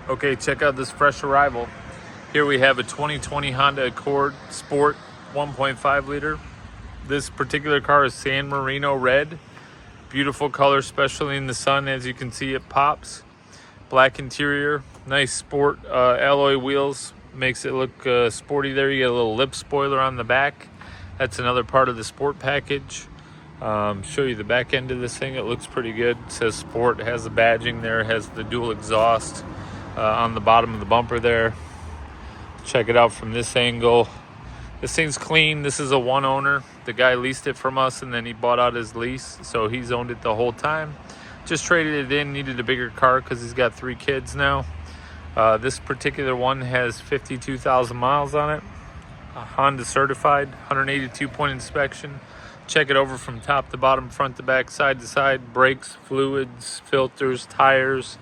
Okay, check out this fresh arrival. Here we have a 2020 Honda Accord Sport 1.5 liter. This particular car is San Marino Red. Beautiful color, especially in the sun. As you can see, it pops. Black interior, nice sport alloy wheels. Makes it look sporty there. You get a little lip spoiler on the back. That's another part of the sport package. Show you the back end of this thing. It looks pretty good. It says sport. It has the badging there. It has the dual exhaust on the bottom of the bumper there. Check it out from this angle. This thing's clean. This is a one owner. The guy leased it from us and then he bought out his lease, so he's owned it the whole time. Just traded it in, needed a bigger car because he's got 3 kids now. This particular one has 52,000 miles on it. Honda certified, 182 point inspection. Check it over from top to bottom, front to back, side to side. Brakes, fluids, filters, tires,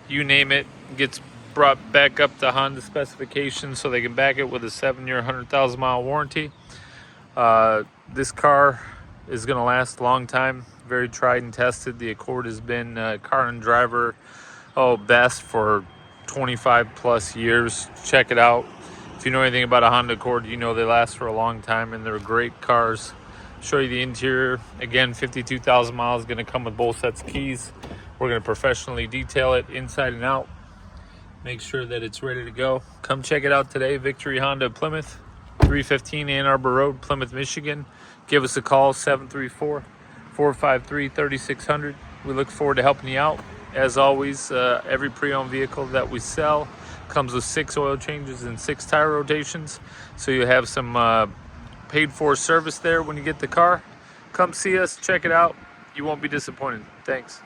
you name it. Gets brought back up to Honda specifications so they can back it with a 7-year, 100,000 mile warranty. This car is going to last a long time. Very tried and tested. The Accord has been car and driver best for 25 plus years. Check it out. If you know anything about a Honda Accord, you know they last for a long time and they're great cars. Show you the interior. Again, 52,000 miles, going to come with both sets of keys. We're going to professionally detail it inside and out. Make sure that it's ready to go. Come check it out today. Victory Honda of Plymouth, 315 Ann Arbor Road, Plymouth, Michigan. Give us a call, 734-453-3600. We look forward to helping you out. As always, every pre-owned vehicle that we sell comes with 6 oil changes and 6 tire rotations. So you have some paid for service there when you get the car. Come see us, check it out. You won't be disappointed. Thanks.